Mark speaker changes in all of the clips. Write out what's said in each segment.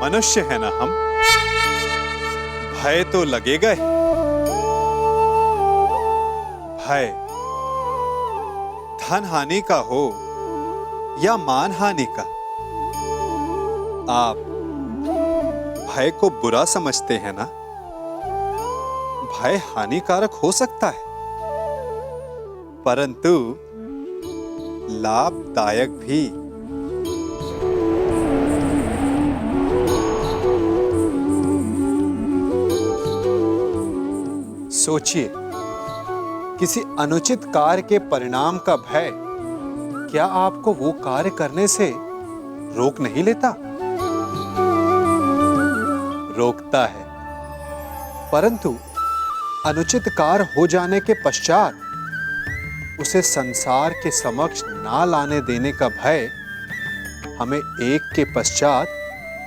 Speaker 1: मनुष्य है ना हम, भय तो लगेगा ही। भय धन हानि का हो या मान हानि का, आप भय को बुरा समझते हैं ना। भय हानिकारक हो सकता है, परंतु लाभदायक भी। सोचिए, किसी अनुचित कार्य के परिणाम का भय क्या आपको वो कार्य करने से रोक नहीं लेता? रोकता है, परंतु अनुचित कार्य हो जाने के पश्चात उसे संसार के समक्ष ना लाने देने का भय हमें एक के पश्चात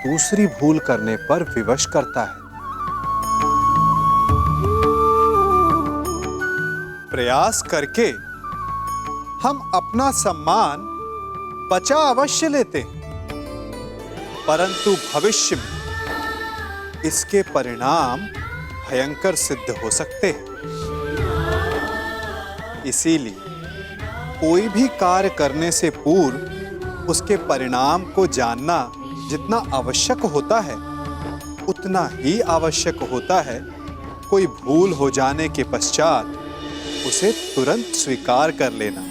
Speaker 1: दूसरी भूल करने पर विवश करता है। प्रयास करके हम अपना सम्मान बचा अवश्य लेते हैं, परंतु भविष्य में इसके परिणाम भयंकर सिद्ध हो सकते हैं। इसीलिए कोई भी कार्य करने से पूर्व उसके परिणाम को जानना जितना आवश्यक होता है, उतना ही आवश्यक होता है कोई भूल हो जाने के पश्चात उसे तुरंत स्वीकार कर लेना।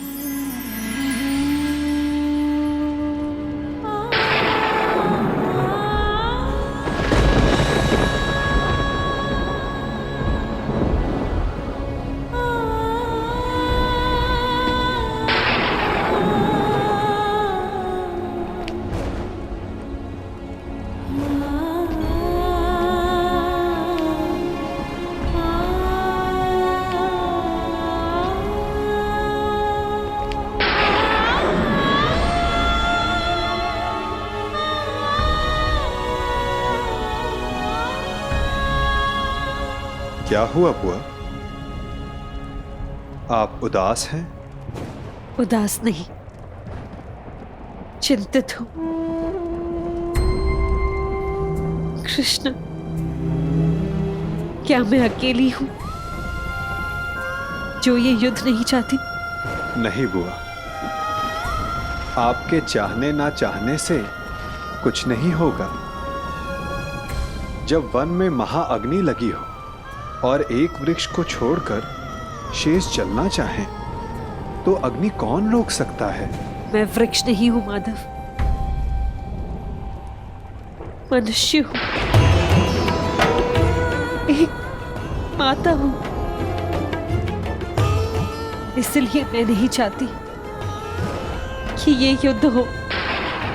Speaker 1: क्या हुआ बुआ? आप उदास हैं?
Speaker 2: उदास नहीं, चिंतित हूं। कृष्ण, क्या मैं अकेली हूं जो ये युद्ध नहीं चाहती?
Speaker 1: नहीं बुआ, आपके चाहने ना चाहने से कुछ नहीं होगा। जब वन में महाअग्नि लगी हो और एक वृक्ष को छोड़कर शेष जलना चाहे, तो अग्नि कौन रोक सकता है?
Speaker 2: मैं वृक्ष नहीं हूं माधव, मनुष्य हूं, एक माता हूं। इसलिए मैं नहीं चाहती कि ये युद्ध हो।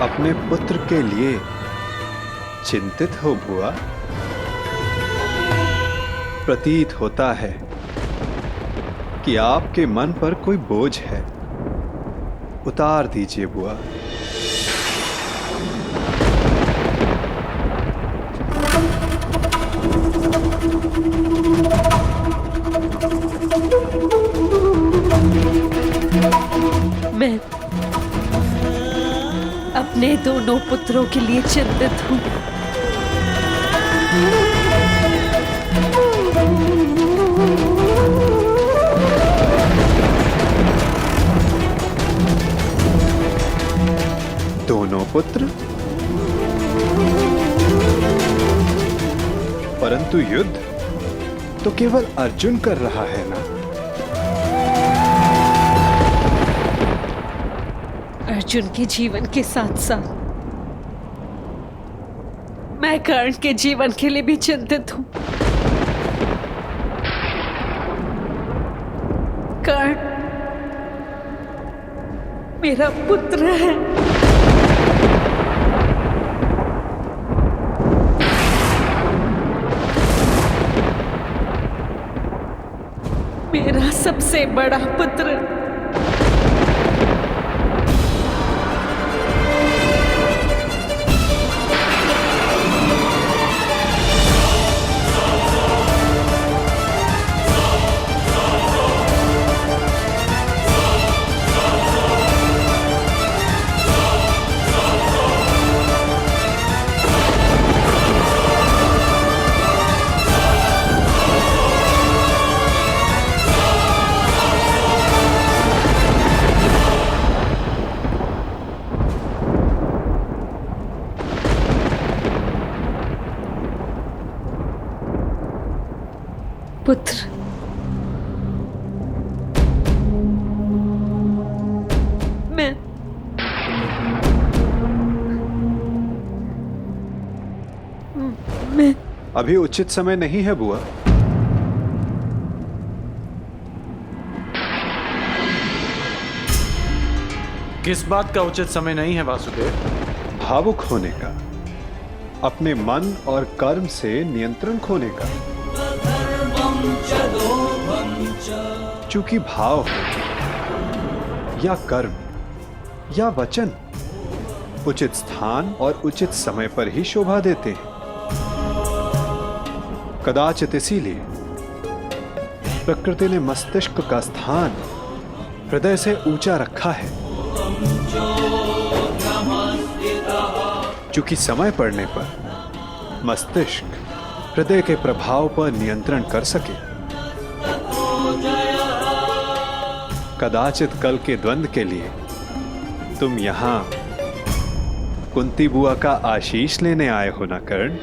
Speaker 1: अपने पुत्र के लिए चिंतित हो बुआ? प्रतीत होता है कि आपके मन पर कोई बोझ है। उतार दीजिए बुआ।
Speaker 2: मैं अपने दोनों पुत्रों के लिए चिंतित हूं।
Speaker 1: दोनों पुत्र? परंतु युद्ध तो केवल अर्जुन कर रहा है ना?
Speaker 2: अर्जुन के जीवन के साथ साथ मैं कर्ण के जीवन के लिए भी चिंतित हूं। कर्ण मेरा पुत्र है। मेरा सबसे बड़ा पुत्र। पुत्र। मैं
Speaker 1: अभी उचित समय नहीं है बुआ।
Speaker 3: किस बात का उचित समय नहीं है वासुदेव?
Speaker 1: भावुक होने का, अपने मन और कर्म से नियंत्रण खोने का। चूंकि भाव हो या कर्म या वचन उचित स्थान और उचित समय पर ही शोभा देते हैं। कदाचित इसीलिए प्रकृति ने मस्तिष्क का स्थान हृदय से ऊंचा रखा है, चूंकि समय पड़ने पर मस्तिष्क हृदय के प्रभाव पर नियंत्रण कर सके। कदाचित कल के द्वंद्व के लिए तुम यहां कुंती बुआ का आशीष लेने आए हो ना कर्ण?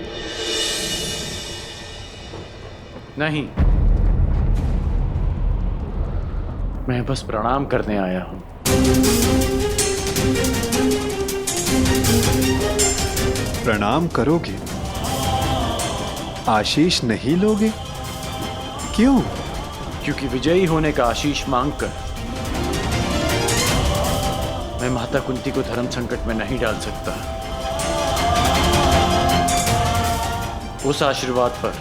Speaker 3: नहीं, मैं बस प्रणाम करने आया हूं।
Speaker 1: प्रणाम करोगे, आशीष नहीं लोगे? क्यों?
Speaker 3: क्योंकि विजयी होने का आशीष मांगकर मैं माता कुंती को धर्म संकट में नहीं डाल सकता। उस आशीर्वाद पर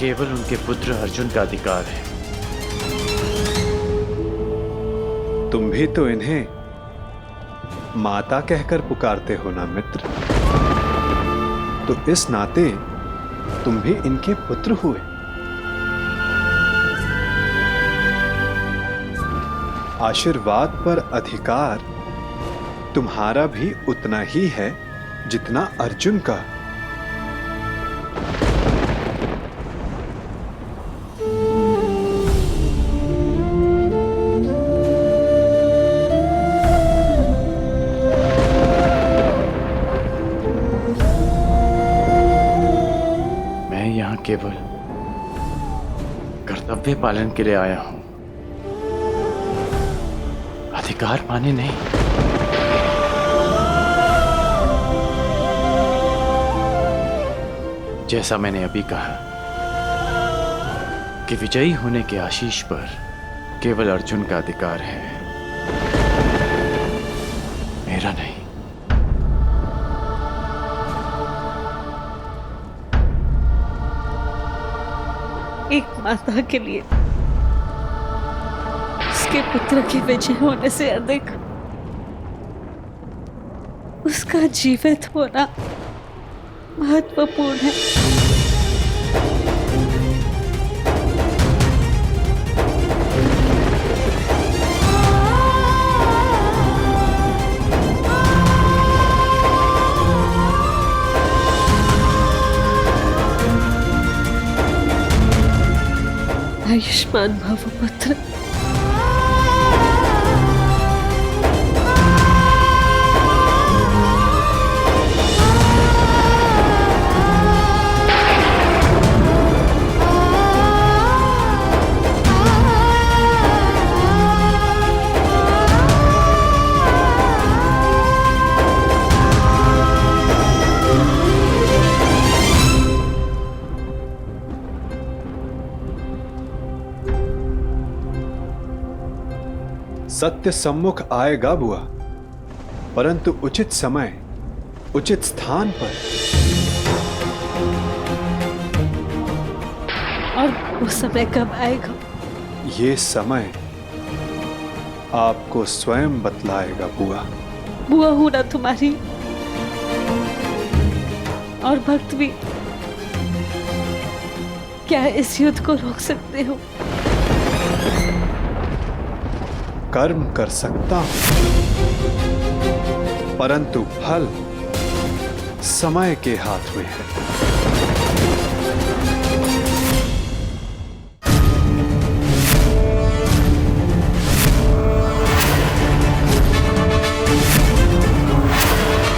Speaker 3: केवल उनके पुत्र अर्जुन का अधिकार है।
Speaker 1: तुम भी तो इन्हें माता कहकर पुकारते हो ना मित्र, तो इस नाते तुम भी इनके पुत्र हुए। आशीर्वाद पर अधिकार तुम्हारा भी उतना ही है जितना अर्जुन का।
Speaker 3: मैं यहां केवल कर्तव्य पालन के लिए आया हूं, अधिकार पाने नहीं। जैसा मैंने अभी कहा कि विजयी होने के आशीष पर केवल अर्जुन का अधिकार है, मेरा नहीं।
Speaker 2: एक माता के लिए उसके पुत्र के विजय होने से अधिक उसका जीवित होना महत्वपूर्ण है। आयुष्मान भव पुत्र।
Speaker 1: सत्य सम्मुख आएगा बुआ, परंतु उचित समय उचित स्थान पर।
Speaker 2: और वो समय कब आएगा?
Speaker 1: ये समय आपको स्वयं बतलाएगा बुआ।
Speaker 2: बुआ हूं ना तुम्हारी, और भक्त भी। क्या इस युद्ध को रोक सकते हो?
Speaker 1: कर्म कर सकता हूं, परंतु फल समय के हाथ में है।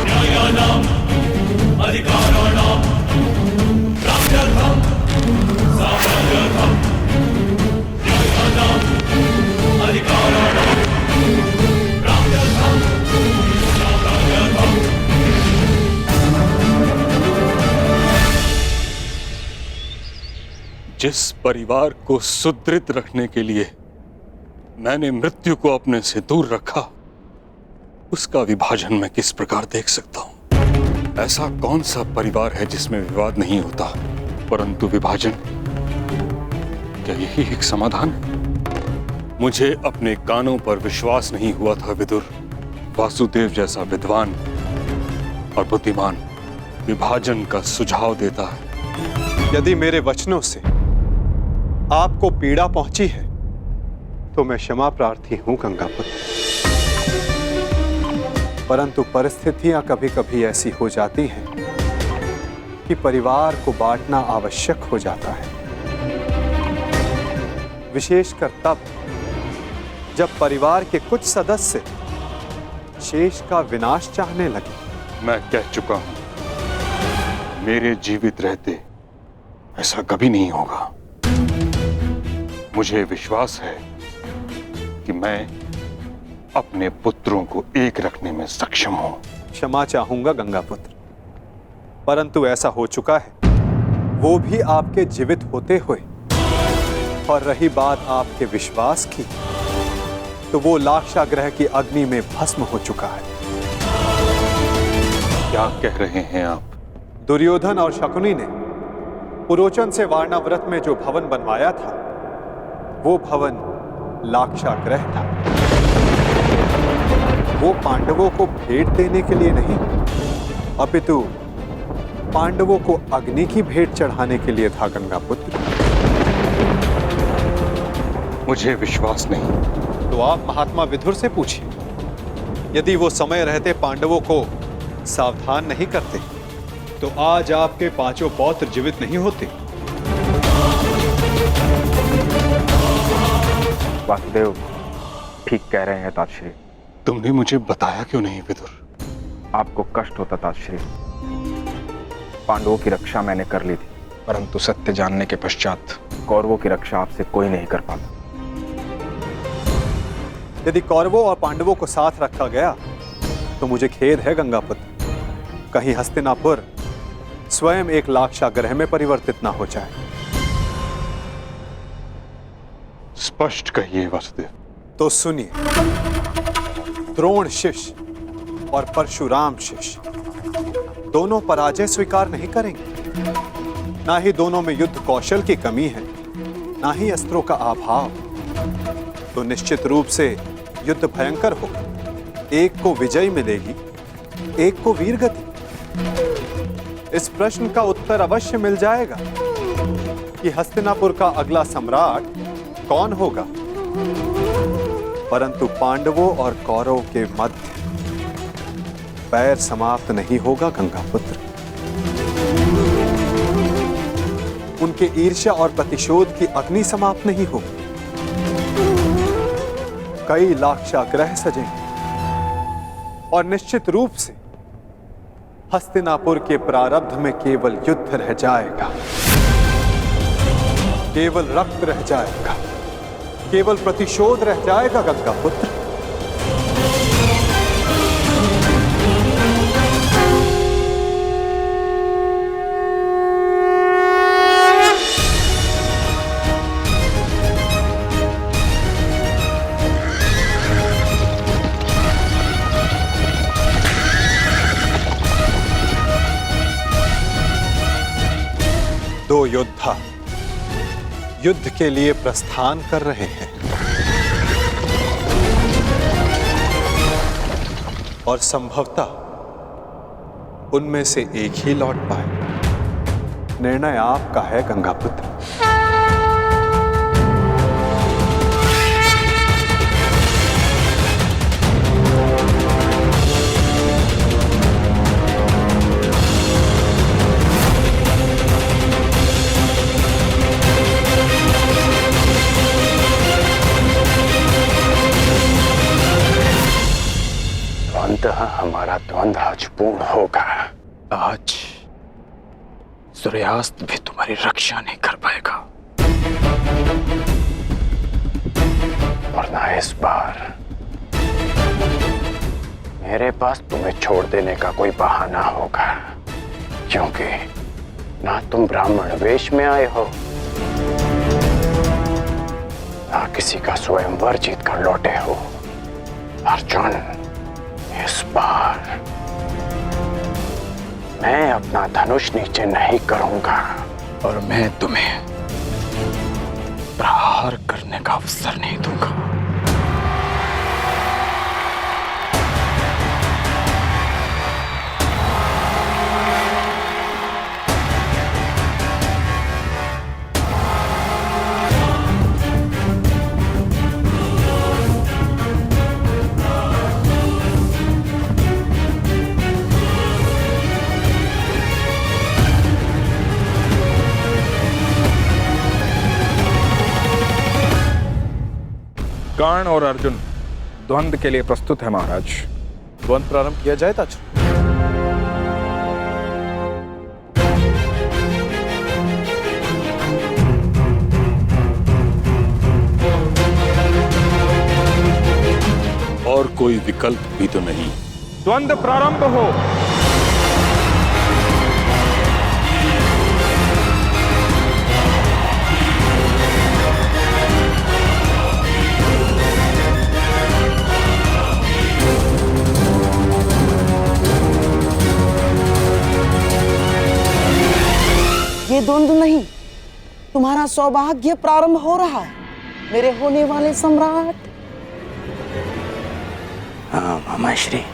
Speaker 4: न्यायानाम् अधिकाराणाम् प्राप्त्यर्थम् जिस परिवार को सुदृढ़ रखने के लिए मैंने मृत्यु को अपने से दूर रखा, उसका विभाजन मैं किस प्रकार देख सकता हूं? ऐसा कौन सा परिवार है जिसमें विवाद नहीं होता, परंतु विभाजन? क्या यही एक समाधान है? मुझे अपने कानों पर विश्वास नहीं हुआ था विदुर। वासुदेव जैसा विद्वान और बुद्धिमान विभाजन का सुझाव देता है।
Speaker 1: यदि मेरे वचनों से आपको पीड़ा पहुंची है तो मैं क्षमा प्रार्थी हूं गंगापुत्र, परंतु परिस्थितियां कभी कभी ऐसी हो जाती हैं कि परिवार को बांटना आवश्यक हो जाता है, विशेषकर तब जब परिवार के कुछ सदस्य शेष का विनाश चाहने लगे।
Speaker 4: मैं कह चुका हूं, मेरे जीवित रहते ऐसा कभी नहीं होगा। मुझे विश्वास है कि मैं अपने पुत्रों को एक रखने में सक्षम हूं।
Speaker 1: क्षमा चाहूंगा गंगापुत्र, परंतु ऐसा हो चुका है, वो भी आपके जीवित होते हुए। और रही बात आपके विश्वास की, तो वो लाक्षागृह की अग्नि में भस्म हो चुका है।
Speaker 4: क्या कह रहे हैं आप?
Speaker 1: दुर्योधन और शकुनी ने पुरोचन से वारणाव्रत में जो भवन बनवाया था, वो भवन लाक्षागृह था। वो पांडवों को भेंट देने के लिए नहीं, अपितु पांडवों को अग्नि की भेंट चढ़ाने के लिए था गंगापुत्र।
Speaker 4: मुझे विश्वास नहीं।
Speaker 1: तो आप महात्मा विदुर से पूछिए, यदि वो समय रहते पांडवों को सावधान नहीं करते तो आज आपके पांचों पौत्र जीवित नहीं होते।
Speaker 5: वासुदेव ठीक कह रहे हैं तातश्री।
Speaker 4: तुमने मुझे बताया क्यों नहीं विदुर?
Speaker 5: आपको कष्ट होता तातश्री। पांडवों की रक्षा मैंने कर ली थी, परंतु सत्य जानने के पश्चात कौरवों की रक्षा आपसे कोई नहीं कर पाता।
Speaker 1: यदि कौरवों और पांडवों को साथ रखा गया तो मुझे खेद है गंगापुत्र, कहीं हस्तिनापुर स्वयं एक लाक्षागृह में परिवर्तित ना हो जाए।
Speaker 4: स्पष्ट कहिए वासुदेव।
Speaker 1: तो सुनिए, द्रोण शिष्य और परशुराम शिष्य दोनों पराजय स्वीकार नहीं करेंगे। ना ही दोनों में युद्ध कौशल की कमी है, ना ही अस्त्रों का अभाव। तो निश्चित रूप से युद्ध भयंकर हो, एक को विजय मिलेगी, एक को वीरगति। इस प्रश्न का उत्तर अवश्य मिल जाएगा कि हस्तिनापुर का अगला सम्राट कौन होगा, परंतु पांडवों और कौरवों के मध्य बैर समाप्त नहीं होगा गंगापुत्र। उनके ईर्ष्या और प्रतिशोध की अग्नि समाप्त नहीं होगी। कई लाक्षागृह सजेंगे और निश्चित रूप से हस्तिनापुर के प्रारब्ध में केवल युद्ध रह जाएगा, केवल रक्त रह जाएगा, केवल प्रतिशोध रह जाएगा गंगापुत्र। दो योद्धा युद्ध के लिए प्रस्थान कर रहे हैं और संभवतः उनमें से एक ही लौट पाए। निर्णय आपका है गंगापुत्र।
Speaker 3: हमारा द्वंद्व आज पूर्ण होगा। आज सूर्यास्त भी तुम्हारी रक्षा नहीं कर पाएगा, और ना इस बार मेरे पास तुम्हें छोड़ देने का कोई बहाना होगा, क्योंकि ना तुम ब्राह्मण वेश में आए हो
Speaker 5: ना किसी का स्वयंवर जीत कर लौटे हो। अर्जुन, इस बार मैं अपना धनुष नीचे नहीं करूंगा और मैं तुम्हें प्रहार करने का अवसर नहीं दूंगा। कर्ण और अर्जुन द्वंद्व के लिए प्रस्तुत है महाराज।
Speaker 6: द्वंद्व प्रारंभ किया जाए ताज।
Speaker 4: और कोई विकल्प भी तो नहीं।
Speaker 5: द्वंद्व प्रारंभ हो।
Speaker 7: ये द्वंद्व नहीं, तुम्हारा सौभाग्य प्रारंभ हो रहा है मेरे होने वाले सम्राट।
Speaker 5: हाँ मामा श्री।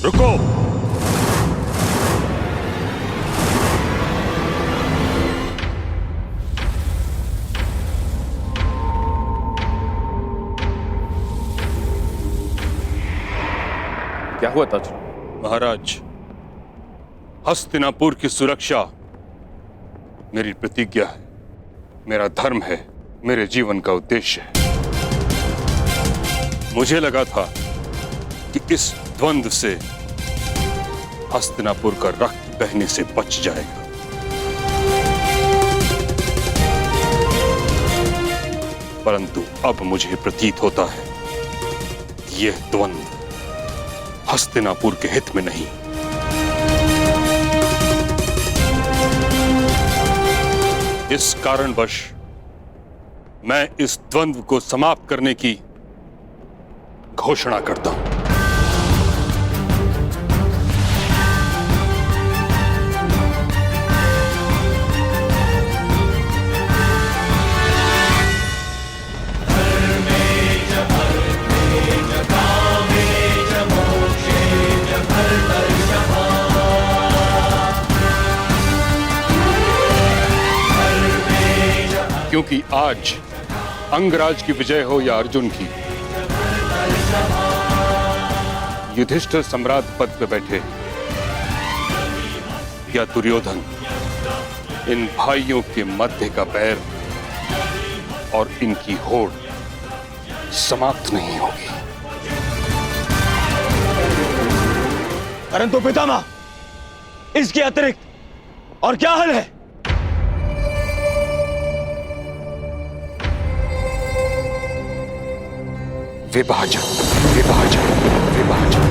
Speaker 4: रुको।
Speaker 6: क्या हुआ ताज?
Speaker 4: महाराज, हस्तिनापुर की सुरक्षा मेरी प्रतिज्ञा है, मेरा धर्म है, मेरे जीवन का उद्देश्य है। मुझे लगा था कि इस द्वंद्व से हस्तिनापुर का रक्त बहने से बच जाएगा, परंतु अब मुझे प्रतीत होता है कि यह द्वंद्व हस्तिनापुर के हित में नहीं। इस कारणवश मैं इस द्वंद्व को समाप्त करने की घोषणा करता हूं। क्योंकि आज अंगराज की विजय हो या अर्जुन की, युधिष्ठिर सम्राट पद पर बैठे या दुर्योधन, इन भाइयों के मध्य का बैर और इनकी होड़ समाप्त नहीं होगी।
Speaker 8: परंतु पितामह, इसके अतिरिक्त और क्या हल है?
Speaker 5: विभाजन, विभाजन, विभाजन।